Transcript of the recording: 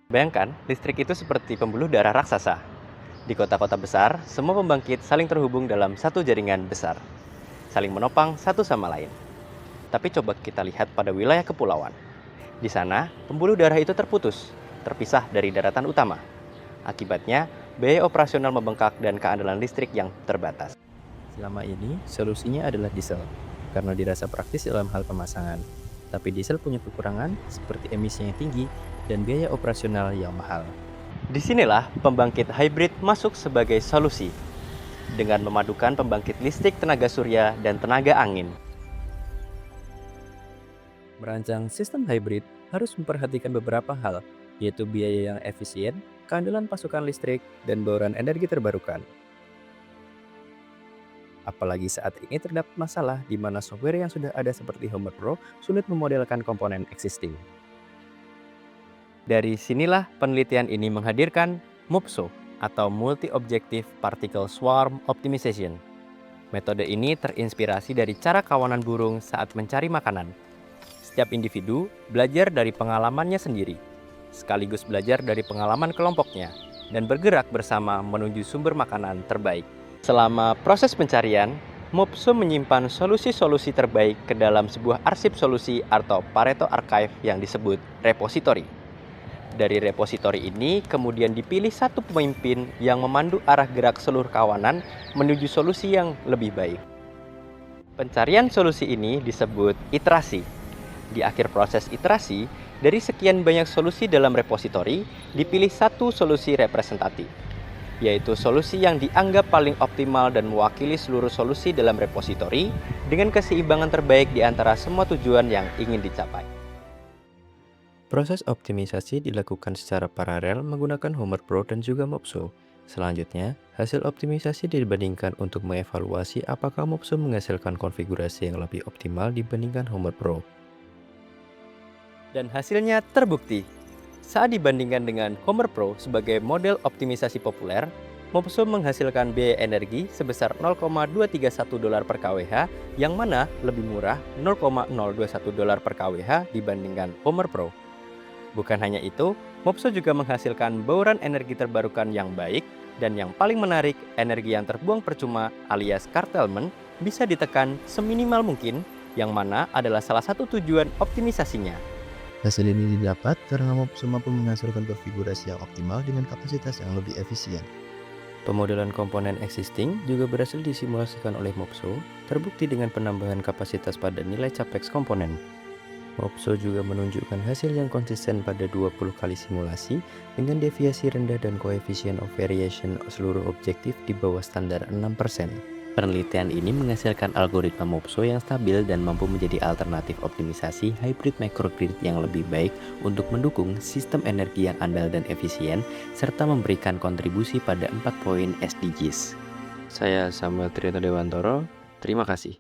Bayangkan, listrik itu seperti pembuluh darah raksasa. Di kota-kota besar, semua pembangkit saling terhubung dalam satu jaringan besar, saling menopang satu sama lain. Tapi coba kita lihat pada wilayah kepulauan. Di sana, pembuluh darah itu terputus, terpisah dari daratan utama. Akibatnya, biaya operasional membengkak dan keandalan listrik yang terbatas. Selama ini, solusinya adalah diesel, karena dirasa praktis dalam hal pemasangan. Tapi diesel punya kekurangan seperti emisi yang tinggi dan biaya operasional yang mahal. Disinilah pembangkit hybrid masuk sebagai solusi, dengan memadukan pembangkit listrik tenaga surya dan tenaga angin. Merancang sistem hybrid harus memperhatikan beberapa hal, yaitu biaya yang efisien, keandalan pasokan listrik, dan bauran energi terbarukan. Apalagi saat ini terdapat masalah di mana software yang sudah ada seperti Homer Pro sulit memodelkan komponen existing. Dari sinilah penelitian ini menghadirkan MOPSO atau Multi-Objective Particle Swarm Optimization. Metode ini terinspirasi dari cara kawanan burung saat mencari makanan. Setiap individu belajar dari pengalamannya sendiri, sekaligus belajar dari pengalaman kelompoknya, dan bergerak bersama menuju sumber makanan terbaik. Selama proses pencarian, MOPSO menyimpan solusi-solusi terbaik ke dalam sebuah arsip solusi atau Pareto Archive yang disebut repositori. Dari repositori ini kemudian dipilih satu pemimpin yang memandu arah gerak seluruh kawanan menuju solusi yang lebih baik. Pencarian solusi ini disebut iterasi. Di akhir proses iterasi, dari sekian banyak solusi dalam repositori, dipilih satu solusi representatif, yaitu solusi yang dianggap paling optimal dan mewakili seluruh solusi dalam repositori dengan keseimbangan terbaik di antara semua tujuan yang ingin dicapai. Proses optimisasi dilakukan secara paralel menggunakan Homer Pro dan juga MOPSO. Selanjutnya, hasil optimisasi dibandingkan untuk mengevaluasi apakah MOPSO menghasilkan konfigurasi yang lebih optimal dibandingkan Homer Pro. Dan hasilnya terbukti. Saat dibandingkan dengan Homer Pro sebagai model optimisasi populer, MOPSO menghasilkan biaya energi sebesar $0,231 per kWh, yang mana lebih murah $0,021 per kWh dibandingkan Homer Pro. Bukan hanya itu, MOPSO juga menghasilkan bauran energi terbarukan yang baik, dan yang paling menarik, energi yang terbuang percuma alias curtailment bisa ditekan seminimal mungkin, yang mana adalah salah satu tujuan optimisasinya. Hasil ini didapat karena MOPSO mampu menghasilkan konfigurasi yang optimal dengan kapasitas yang lebih efisien. Pemodelan komponen existing juga berhasil disimulasikan oleh MOPSO, terbukti dengan penambahan kapasitas pada nilai capex komponen. MOPSO juga menunjukkan hasil yang konsisten pada 20 kali simulasi dengan deviasi rendah dan koefisien of variation seluruh objektif di bawah standar 6%. Penelitian ini menghasilkan algoritma MOPSO yang stabil dan mampu menjadi alternatif optimisasi hybrid microgrid yang lebih baik untuk mendukung sistem energi yang andal dan efisien, serta memberikan kontribusi pada 4 poin SDGs. Saya Samuel Triyono Dewantoro, terima kasih.